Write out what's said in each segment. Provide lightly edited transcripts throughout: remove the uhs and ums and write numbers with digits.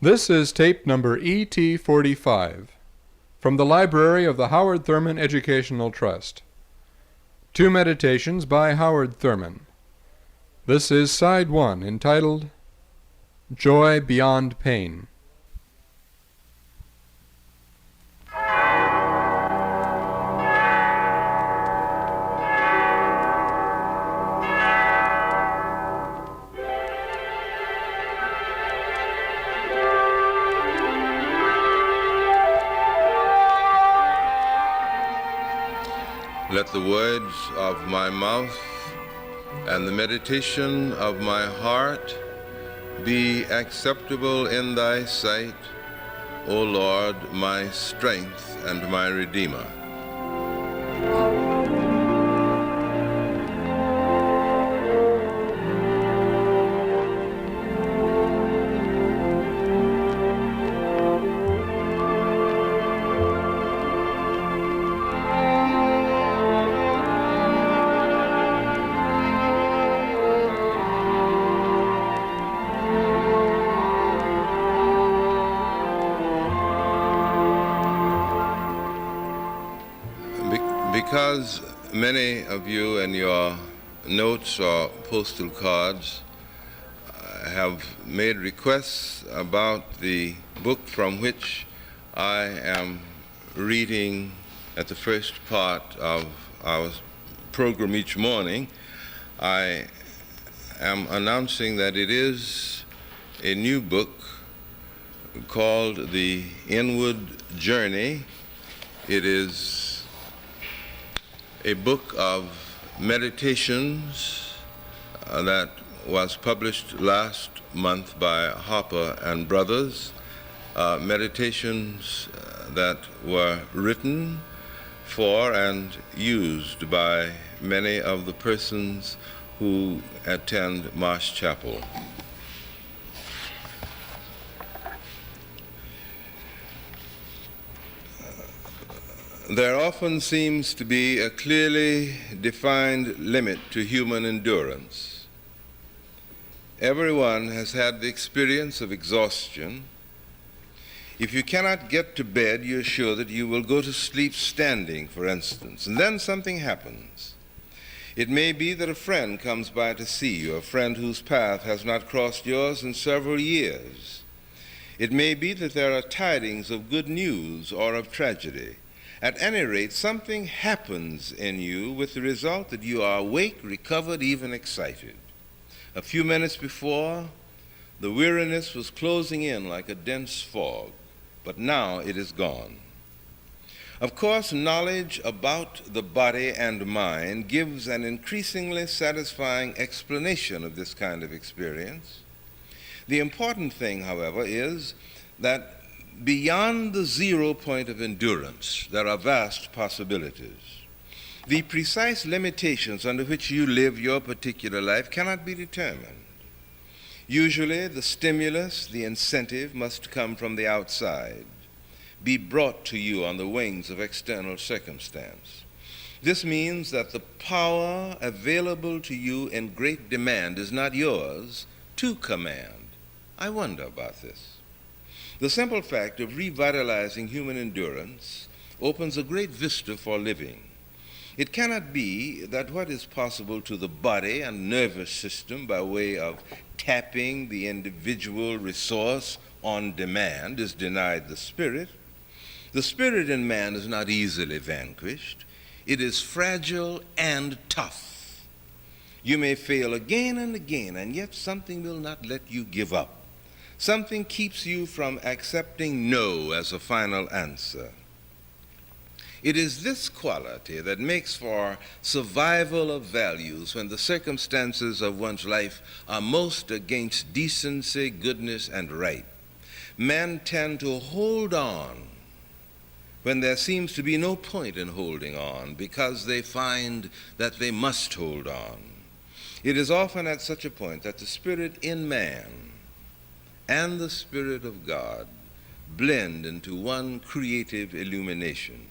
This is tape number ET45 from the library of the Howard Thurman Educational Trust. Two meditations by Howard Thurman. This is side 1, entitled Joy Beyond Pain. Let the words of my mouth and the meditation of my heart be acceptable in thy sight, O Lord, my strength and my Redeemer. Because many of you in your notes or postal cards have made requests about the book from which I am reading at the first part of our program each morning, I am announcing that it is a new book called The Inward Journey. It is a book of meditations that was published last month by Harper and Brothers, meditations that were written for and used by many of the persons who attend Marsh Chapel. There often seems to be a clearly defined limit to human endurance. Everyone has had the experience of exhaustion. If you cannot get to bed, you're sure that you will go to sleep standing, for instance, and then something happens. It may be that a friend comes by to see you, a friend whose path has not crossed yours in several years. It may be that there are tidings of good news or of tragedy. At any rate, something happens in you with the result that you are awake, recovered, even excited. A few minutes before, the weariness was closing in like a dense fog, but now it is gone. Of course, knowledge about the body and mind gives an increasingly satisfying explanation of this kind of experience. The important thing, however, is that beyond the 0 point of endurance, there are vast possibilities. The precise limitations under which you live your particular life cannot be determined. Usually, the stimulus, the incentive, must come from the outside, be brought to you on the wings of external circumstance. This means that the power available to you in great demand is not yours to command. I wonder about this. The simple fact of revitalizing human endurance opens a great vista for living. It cannot be that what is possible to the body and nervous system by way of tapping the individual resource on demand is denied the spirit. The spirit in man is not easily vanquished. It is fragile and tough. You may fail again and again, and yet something will not let you give up. Something keeps you from accepting no as a final answer. It is this quality that makes for survival of values when the circumstances of one's life are most against decency, goodness, and right. Men tend to hold on when there seems to be no point in holding on because they find that they must hold on. It is often at such a point that the spirit in man and the Spirit of God blend into one creative illumination.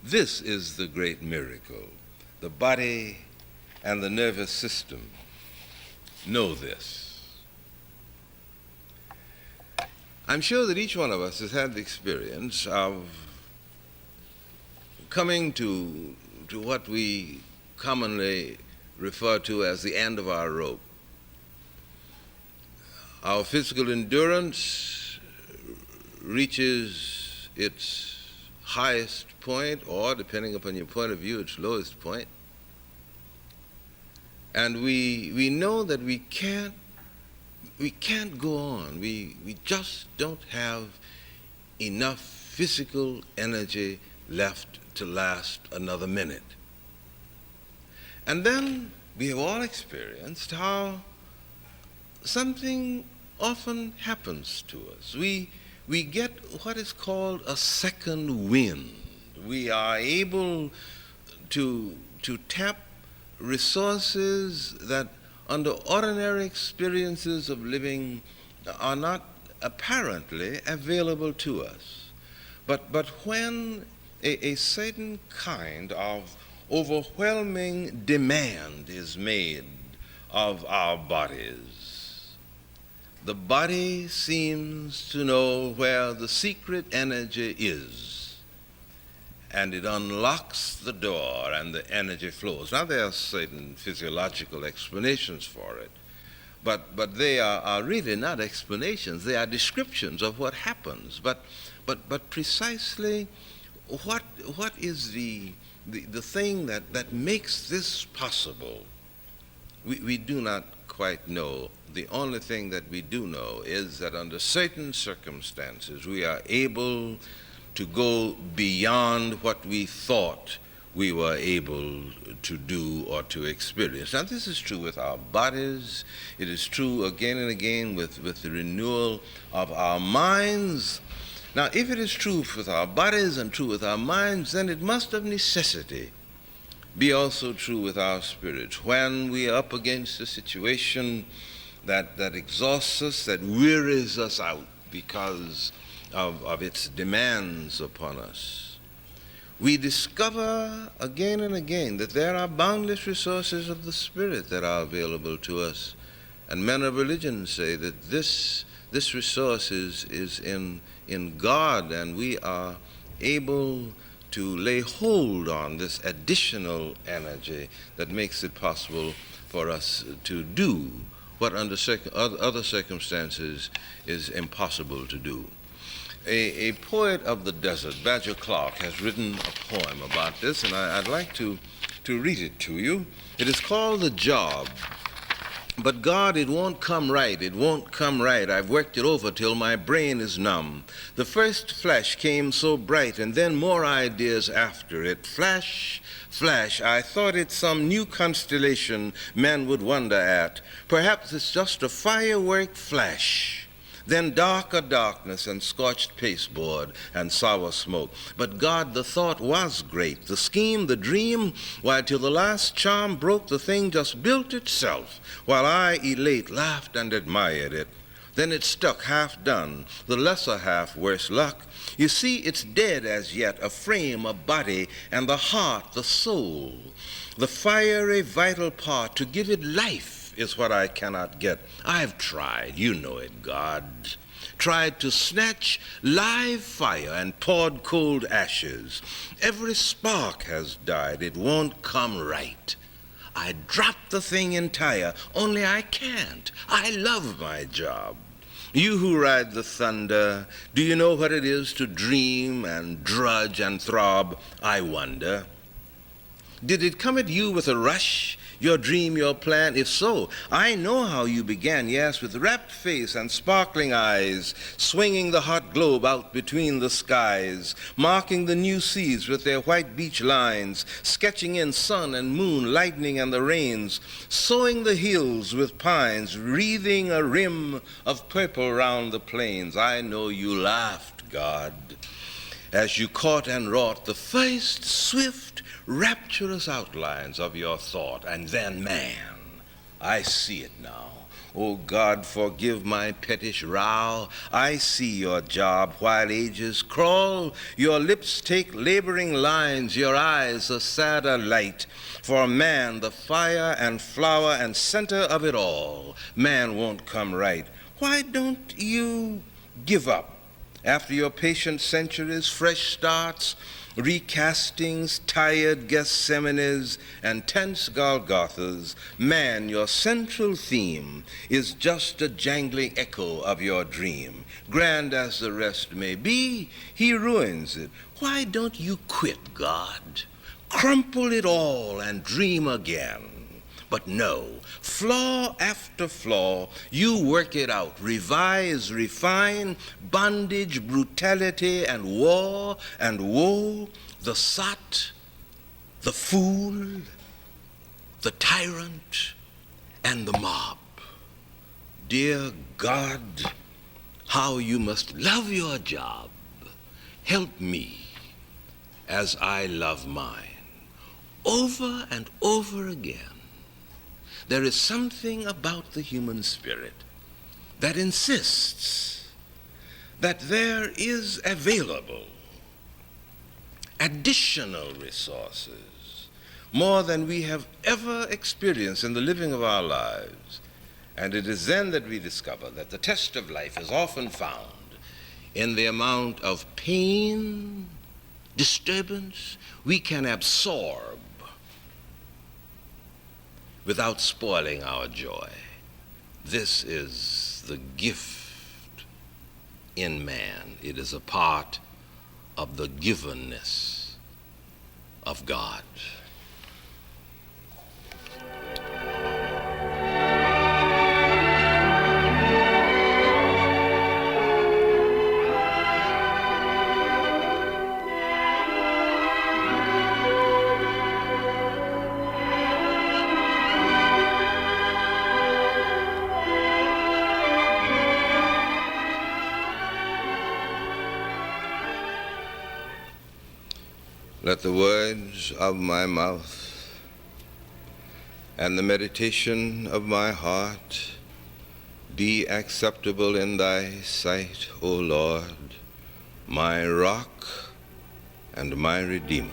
This is the great miracle. The body and the nervous system know this. I'm sure that each one of us has had the experience of coming to what we commonly refer to as the end of our rope. Our physical endurance reaches its highest point, or depending upon your point of view, its lowest point. And we know that we can't go on. We just don't have enough physical energy left to last another minute. And then we have all experienced how something often happens to us. We get what is called a second wind. We are able to tap resources that under ordinary experiences of living are not apparently available to us. But when a certain kind of overwhelming demand is made of our bodies, the body seems to know where the secret energy is, and it unlocks the door and the energy flows. Now, there are certain physiological explanations for it, but they are really not explanations. They are descriptions of what happens. But precisely what is the thing that makes this possible? We do not quite know. The only thing that we do know is that under certain circumstances we are able to go beyond what we thought we were able to do or to experience. Now, this is true with our bodies. It is true again and again with the renewal of our minds. Now, if it is true with our bodies and true with our minds, then it must of necessity be also true with our spirits. When we are up against a situation that exhausts us, that wearies us out because of its demands upon us, we discover again and again that there are boundless resources of the Spirit that are available to us. And men of religion say that this resource is in God, and we are able to lay hold on this additional energy that makes it possible for us to do what under other circumstances is impossible to do. A poet of the desert, Badger Clark, has written a poem about this, and I'd like to read it to you. It is called The Job. But God, it won't come right, it won't come right. I've worked it over till my brain is numb. The first flash came so bright, and then more ideas after it. Flash, flash, I thought it some new constellation man would wonder at. Perhaps it's just a firework flash. Then darker darkness and scorched pasteboard and sour smoke. But God, the thought was great. The scheme, the dream, why till the last charm broke, the thing just built itself, while I, elate, laughed and admired it. Then it stuck half done, the lesser half worse luck. You see, it's dead as yet, a frame, a body, and the heart, the soul. The fiery vital part, to give it life, is what I cannot get. I've tried, you know it, God. Tried to snatch live fire and poured cold ashes. Every spark has died, it won't come right. I dropped the thing entire, only I can't. I love my job. You who ride the thunder, do you know what it is to dream and drudge and throb? I wonder. Did it come at you with a rush? Your dream, your plan? If so, I know how you began, yes, with rapt face and sparkling eyes, swinging the hot globe out between the skies, marking the new seas with their white beach lines, sketching in sun and moon, lightning and the rains, sowing the hills with pines, wreathing a rim of purple round the plains. I know you laughed, God, as you caught and wrought the first swift, rapturous outlines of your thought. And then, man, I see it now. Oh God, forgive my pettish row. I see your job while ages crawl. Your lips take laboring lines, your eyes a sadder light. For man, the fire and flower and center of it all. Man won't come right. Why don't you give up. After your patient centuries, fresh starts, recastings, tired Gethsemanes, and tense Golgothas, man, your central theme is just a jangling echo of your dream. Grand as the rest may be, he ruins it. Why don't you quit, God? Crumple it all and dream again. But no, flaw after flaw, you work it out, revise, refine, bondage, brutality, and war and woe, the sot, the fool, the tyrant, and the mob. Dear God, how you must love your job. Help me as I love mine. Over and over again. There is something about the human spirit that insists that there is available additional resources, more than we have ever experienced in the living of our lives. And it is then that we discover that the test of life is often found in the amount of pain, disturbance we can absorb without spoiling our joy. This is the gift in man. It is a part of the givenness of God. Let the words of my mouth and the meditation of my heart be acceptable in thy sight, O Lord, my rock and my redeemer.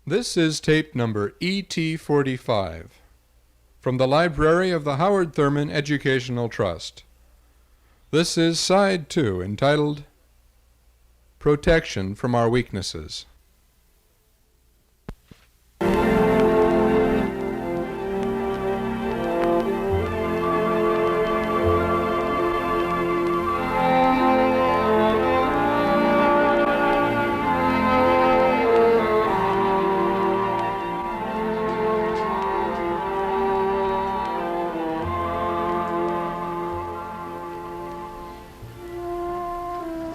This is tape number ET45 from the library of the Howard Thurman Educational Trust. This is Side 2, entitled Protection from Our Weaknesses.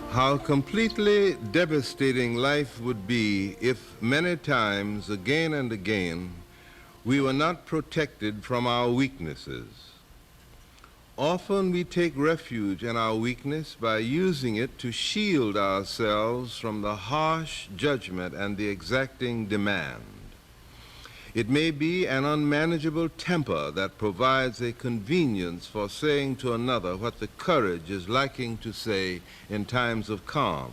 How completely devastating life would be if many times, again and again, we were not protected from our weaknesses. Often we take refuge in our weakness by using it to shield ourselves from the harsh judgment and the exacting demand. It may be an unmanageable temper that provides a convenience for saying to another what the courage is lacking to say in times of calm.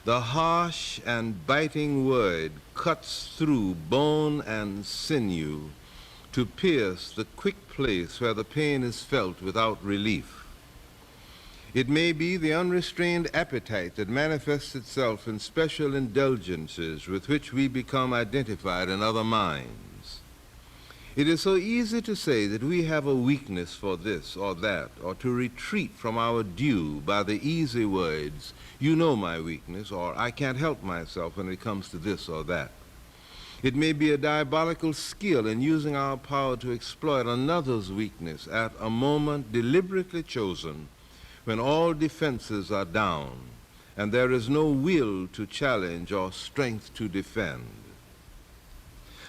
The harsh and biting word cuts through bone and sinew to pierce the quick place where the pain is felt without relief. It may be the unrestrained appetite that manifests itself in special indulgences with which we become identified in other minds. It is so easy to say that we have a weakness for this or that, or to retreat from our due by the easy words, "You know my weakness," or "I can't help myself when it comes to this or that." It may be a diabolical skill in using our power to exploit another's weakness at a moment deliberately chosen when all defenses are down and there is no will to challenge or strength to defend.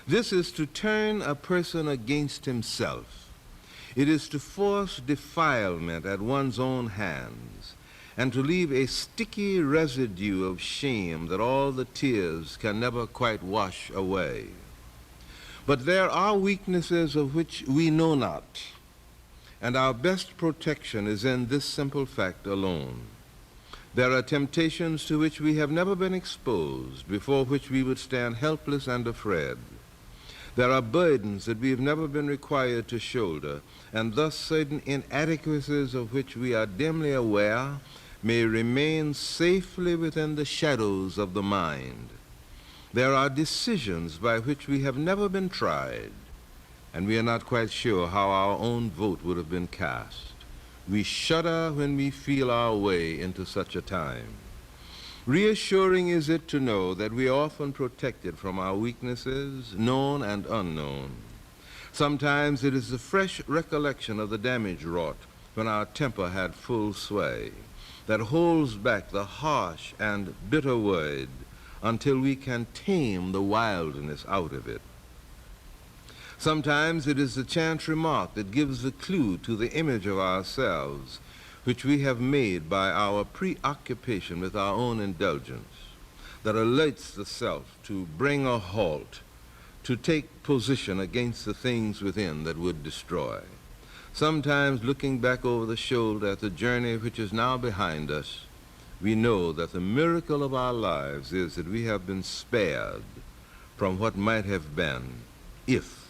This is to turn a person against himself. It is to force defilement at one's own hands and to leave a sticky residue of shame that all the tears can never quite wash away. But there are weaknesses of which we know not, and our best protection is in this simple fact alone. There are temptations to which we have never been exposed, before which we would stand helpless and afraid. There are burdens that we have never been required to shoulder, and thus certain inadequacies of which we are dimly aware may remain safely within the shadows of the mind. There are decisions by which we have never been tried, and we are not quite sure how our own vote would have been cast. We shudder when we feel our way into such a time. Reassuring is it to know that we are often protected from our weaknesses, known and unknown. Sometimes it is the fresh recollection of the damage wrought when our temper had full sway that holds back the harsh and bitter word until we can tame the wildness out of it. Sometimes it is the chance remark that gives the clue to the image of ourselves which we have made by our preoccupation with our own indulgence, that alerts the self to bring a halt, to take position against the things within that would destroy. Sometimes, looking back over the shoulder at the journey which is now behind us, we know that the miracle of our lives is that we have been spared from what might have been if,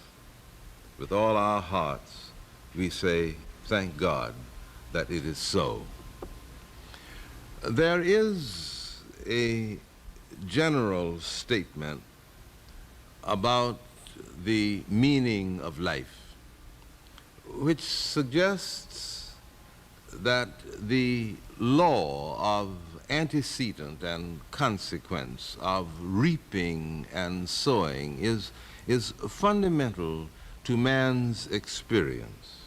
with all our hearts, we say, thank God that it is so. There is a general statement about the meaning of life, which suggests that the law of antecedent and consequence, of reaping and sowing, is fundamental to man's experience.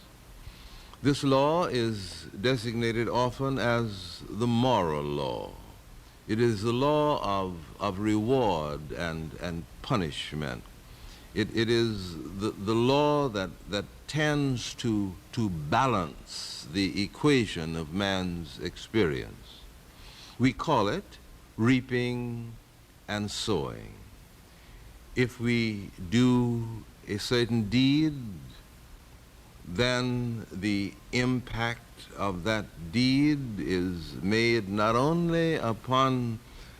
This law is designated often as the moral law. It is the law of reward and punishment. It is the law that tends to balance the equation of man's experience. We call it reaping and sowing. If we do a certain deed, then the impact of that deed is made not only upon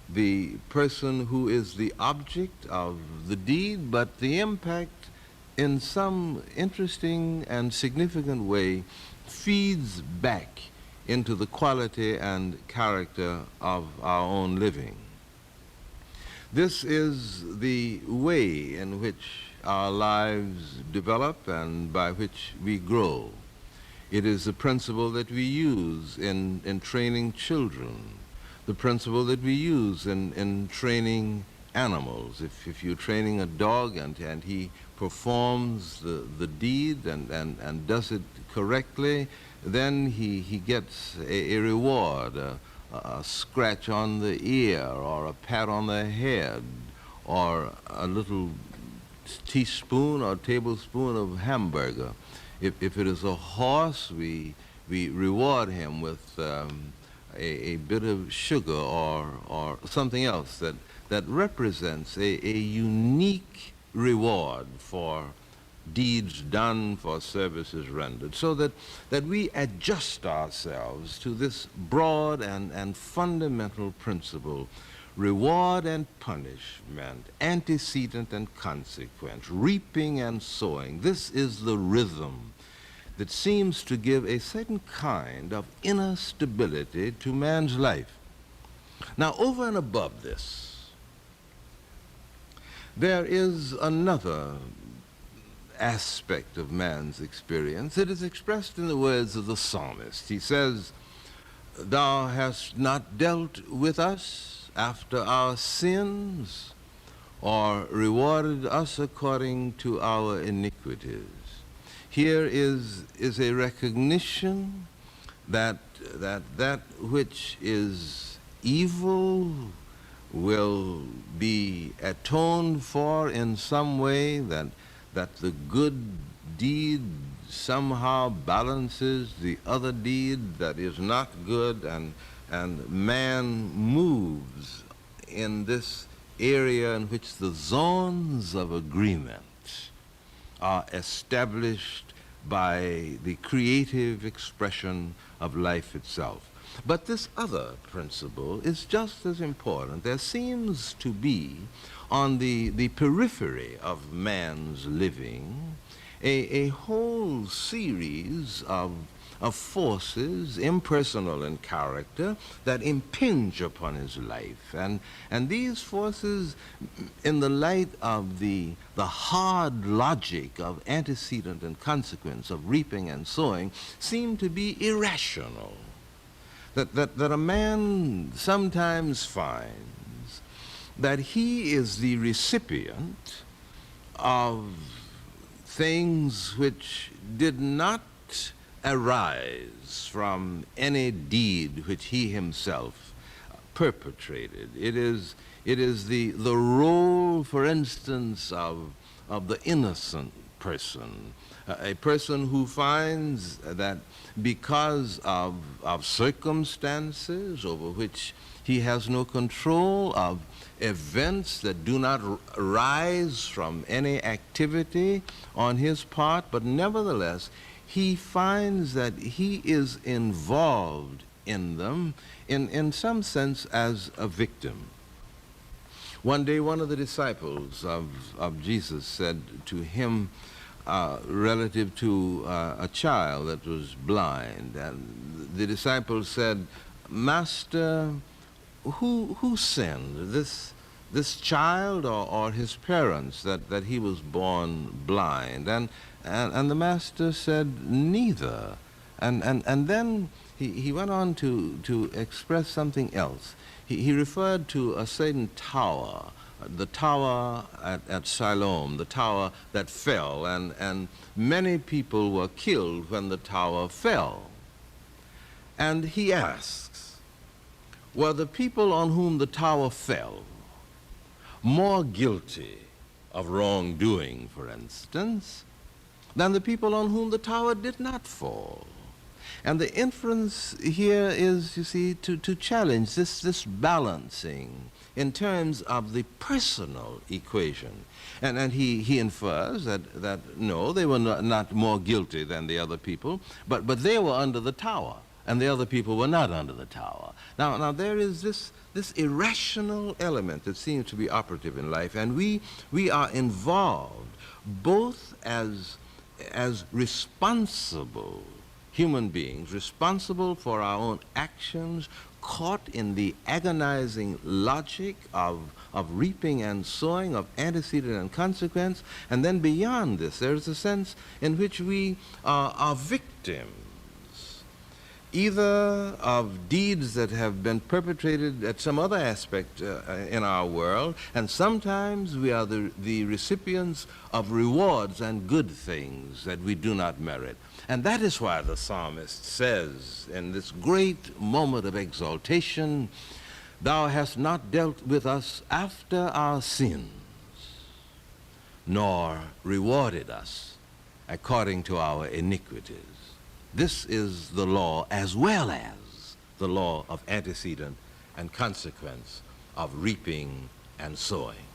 the person who is the object of the deed, but the impact in some interesting and significant way feeds back into the quality and character of our own living. This is the way in which our lives develop and by which we grow. It is the principle that we use in training children, the principle that we use in training animals. If you're training a dog and he performs the deed and does it correctly, then he gets a reward, a scratch on the ear or a pat on the head or a little teaspoon or tablespoon of hamburger. If it is a horse, we reward him with a bit of sugar or something else that represents a unique reward for deeds done, for services rendered, so that we adjust ourselves to this broad and fundamental principle: reward and punishment, antecedent and consequence, reaping and sowing. This is the rhythm that seems to give a certain kind of inner stability to man's life. Now, over and above this, there is another aspect of man's experience. It is expressed in the words of the psalmist. He says, "Thou hast not dealt with us after our sins, or rewarded us according to our iniquities. Here is a recognition that which is evil will be atoned for in some way, that the good deed somehow balances the other deed that is not good, and man moves in this area in which the zones of agreement are established by the creative expression of life itself. But this other principle is just as important. There seems to be on the periphery of man's living a whole series of forces, impersonal in character, that impinge upon his life. And these forces, in the light of the hard logic of antecedent and consequence, of reaping and sowing, seem to be irrational. That a man sometimes finds that he is the recipient of things which did not arise from any deed which he himself perpetrated. It is the role, for instance, of the innocent person, a person who finds that because of circumstances over which he has no control, of events that do not arise from any activity on his part, but nevertheless he finds that he is involved in them in some sense as a victim. One day one of the disciples of Jesus said to him, relative to a child that was blind, and the disciple said, "Master, who sinned, this child or his parents, that he was born blind?" And the master said, "Neither." And then he went on to express something else. He referred to a certain tower, the tower at Siloam, the tower that fell, and many people were killed when the tower fell. And he asks, were the people on whom the tower fell more guilty of wrongdoing, for instance, than the people on whom the tower did not fall? And the inference here is, you see, to challenge this balancing in terms of the personal equation. And he infers that no, they were not more guilty than the other people, but they were under the tower, and the other people were not under the tower. Now there is this irrational element that seems to be operative in life, and we are involved both as responsible human beings, responsible for our own actions, caught in the agonizing logic of reaping and sowing, of antecedent and consequence, and then beyond this, there's a sense in which we are victims, either of deeds that have been perpetrated at some other aspect in our world, and sometimes we are the recipients of rewards and good things that we do not merit. And that is why the psalmist says in this great moment of exaltation, "Thou hast not dealt with us after our sins, nor rewarded us according to our iniquities." This is the law as well as the law of antecedent and consequence, of reaping and sowing.